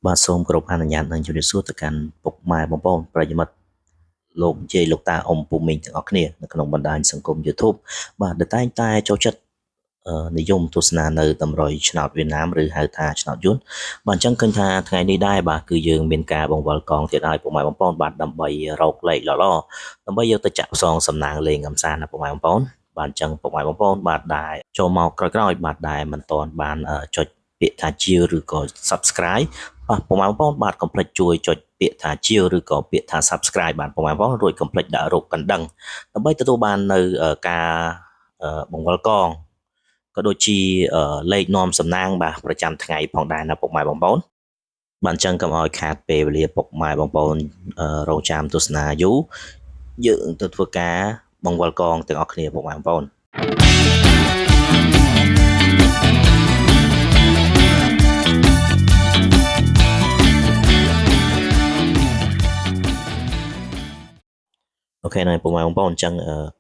បាទសូមគោរពអនុញ្ញាតនឹងជម្រាបសួរទៅកាន់ពុកម៉ែបងប្អូនប្រិយមិត្តលោកយាយលោកតាអ៊ំពូមីងទាំងអស់គ្នានៅក្នុងបណ្ដាញសង្គម YouTube បាទដែលតែងតែចូលចិត្តនិយមទស្សនានៅតម្រុយឆ្នោតវៀតណាមឬហៅថាឆ្នោតយួនបាទអញ្ចឹងឃើញថាថ្ងៃនេះដែរបាទគឺយើងមានការបង្វិលកងទៀតហើយពុកម៉ែបងប្អូនបាទដើម្បីរកលេខល្អៗដើម្បីយកទៅចាក់ផ្សងសំណាងលេងកំសាន្តណាពុកម៉ែបងប្អូនបាទអញ្ចឹងពុកម៉ែបងប្អូនបាទដែលចូលមកក្រោយៗបាទដែលមិនទាន់បានចុចពាក្យថាជាឬក៏ Subscribe បាទពុកម៉ែបងប្អូនបាទកុំភ្លេចជួយចុចពាក្យថាជាឬក៏ពាក្យថា Subscribe បាទពុកម៉ែបងប្អូនរួចកុំភ្លេចដាក់រូបកណ្ដឹងដើម្បីទទួលបាននៅការបង្វិលកងក៏ដូចជាលេខនាំសំណាងបាទប្រចាំថ្ងៃផងដែរណាពុកម៉ែបងប្អូនបាទអញ្ចឹងកុំឲ្យខាតពេលវេលាពុកម៉ែបងប្អូនរងចាំទស្សនាយូរយើងទៅធ្វើការបង្វិលកងទាំងអស់គ្នាពុកម៉ែបងប្អូនអូខេណាពុកម៉ែបងប្អូនអញ្ចឹង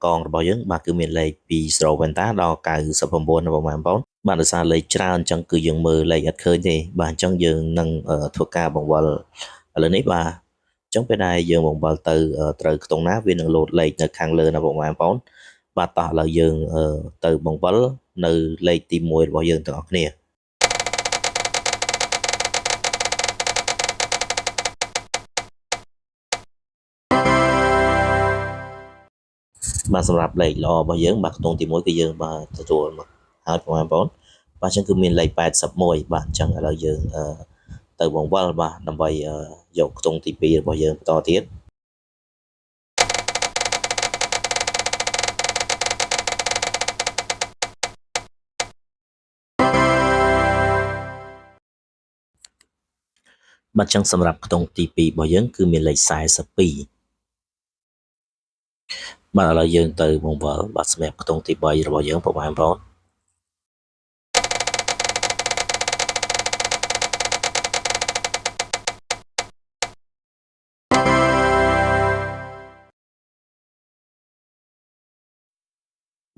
កងរបស់យើងបាទគឺមានលេខពី0វិញតាដល់99ណាពុកម៉ែបងប្អូនបាទដោយសារលេខច្រើនអញ្ចឹងគឺយើងមើលលេខអត់ឃើញទេបាទអញ្ចឹងយើងនឹងធ្វើការបង្វិលឥឡូវនេះបាទអញ្ចឹងពេលដែលយើងបង្វិលទៅត្រូវខ្ទង់ណាវានឹងលោតលេខនៅខាងលើណាពុកម៉ែបងប្អូនបាទតោះឥឡូវយើងទៅបង្វិលនៅលេខទី1របស់យើងទាំងអស់គ្នាបាទសម្រាប់លេខល្អរបស់យើងបាទខ្ទង់ទី1គឺយើងបាទទទួលមកហើយបងប្អូនបាទអញ្ចឹងគឺមានលេខ81បាទអញ្ចឹងឥឡូវយើងទៅបង្វិលបាទដើម្បីយកខ្ទង់ទី2របស់យើងបន្តទៀតបាទអញ្ចឹងសម្រាប់ខ្ទង់ទី2របស់យើងគឺមានលេខ42បាទឥឡូវយើងទៅបង្វិលបាទសម្រាប់ខ្ទង់ទី3របស់យើងបងប្អូន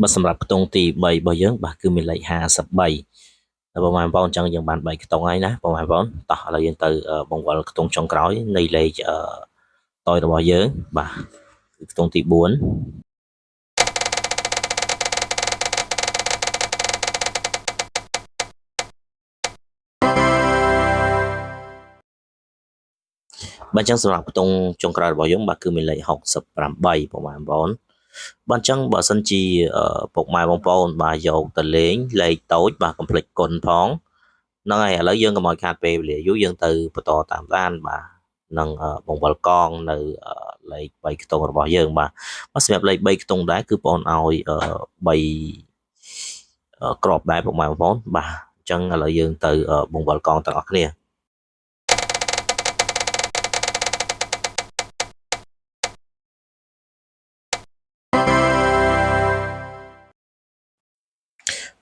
បាទសម្រាប់ខ្ទង់ទី3របស់យើងបាទគឺមានលេខ53បងប្អូនអញ្ចឹងយើងបាន3ខ្ទង់ហើយណាបងប្អូនតោះឥឡូវយើងទៅបង្វិលខ្ទង់ចុងក្រោយនៃលេខតយរបស់យើងបាទគឺខ្ទង់ទី4បាទអញ្ចឹងសម្រាប់ខ្ទង់ចុងក្រោយរបស់យើងបាទគឺមានលេខ68បងប្អូនបាទអញ្ចឹងបើសិនជាពុកម៉ែបងប្អូនបាទយកទៅលេងលេខតូចបាទកុំភ្លេចគុណផងហ្នឹងហើយឥឡូវយើងកុំឲ្យខាតពេលវេលាយូរយើងទៅបន្តតាមដានបាទនឹងបង្វិលកងនៅលេខ3ខ្ទង់របស់យើងបាទសម្រាប់លេខ3ខ្ទង់ដែរគឺបងឲ្យ3ក្របដែរពុកម៉ែបងប្អូនបាទអញ្ចឹងឥឡូវយើងទៅបង្វិលកងទាំងអស់គ្នា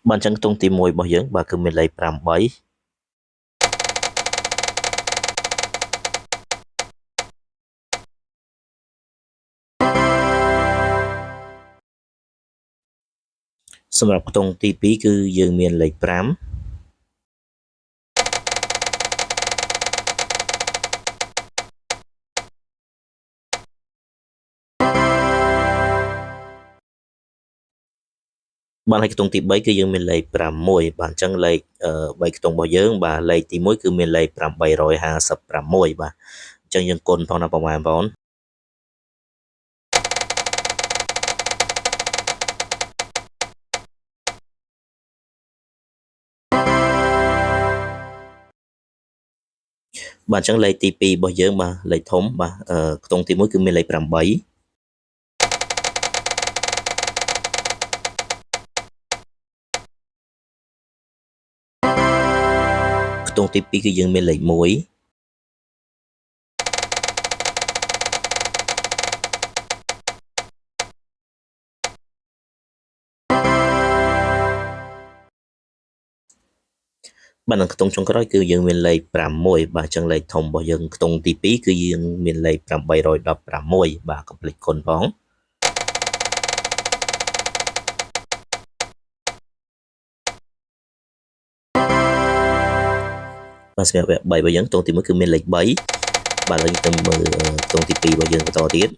បាទអញ្ចឹងខ្ទង់ទី1របស់យើងបាទគឺមានលេខ8សម្រាប់ខ្ទង់ទី2គឺយើងមានលេខ5បាទហើយខ្ទង់ទី3គឺយើងមានលេខ6បាទអញ្ចឹងលេខ3ខ្ទង់របស់យើងបាទលេខទី1គឺមានលេខ856បាទអញ្ចឹងយើងគុណផងណាបងប្អូនបាទអញ្ចឹងលេខទី2របស់យើងបាទលេខធំបាទខ្ទង់ទី1គឺមានលេខ8ខ្ទង់ទី2គឺយើងមានលេខ1បាទនៅខ្ទង់ចុងក្រោយគឺយើងមានលេខ6បាទអញ្ចឹងលេខធំរបស់យើងខ្ទង់ទី2គឺយើងមានលេខ816បាទកុំភ្លេចគុណផង បាទសម្រាប់វគ្គ3របស់យើងទងទី1គឺមានលេខ3បាទឥឡូវយើងទៅមើលទងទី2របស់យើងបន្តទៀត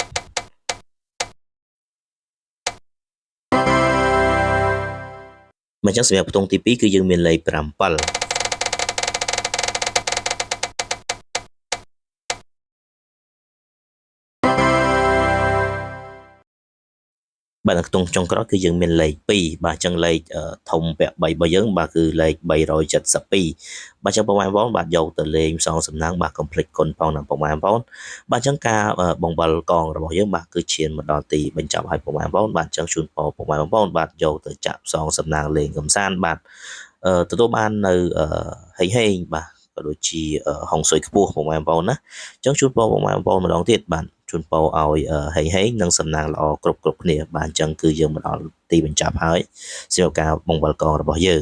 មកចឹងសម្រាប់ទងទី2គឺយើងមានលេខ5 7បាទនៅក្នុងចុងក្រោយគឺយើងមានលេខ2បាទអញ្ចឹងលេខធំពាក់3របស់យើងបាទគឺលេខ372បាទអញ្ចឹងបងប្អូនបាទយកទៅលេងផ្សងសំណាងបាទកុំភ្លេចគុណផងណាបងប្អូនបាទអញ្ចឹងការបង្វិលកងរបស់យើងបាទគឺឈានមកដល់ទីបញ្ចប់ហើយបងប្អូនបាទអញ្ចឹងជូនពរបងប្អូនបាទយកទៅចាក់ផ្សងសំណាងលេងកំសាន្តបាទទទួលបាននៅហេងបាទក៏ដូចជាហុងស៊ុយខ្ពស់បងប្អូនណាអញ្ចឹងជូនពរបងប្អូនម្ដងទៀតបាទជូនពរឲ្យហេងនិងសំណាងល្អគ្រប់គ្នាបាទអញ្ចឹងគឺយើងមកដល់ទីបញ្ចប់ហើយសម្រាប់ការបង្វិលកងរបស់យើង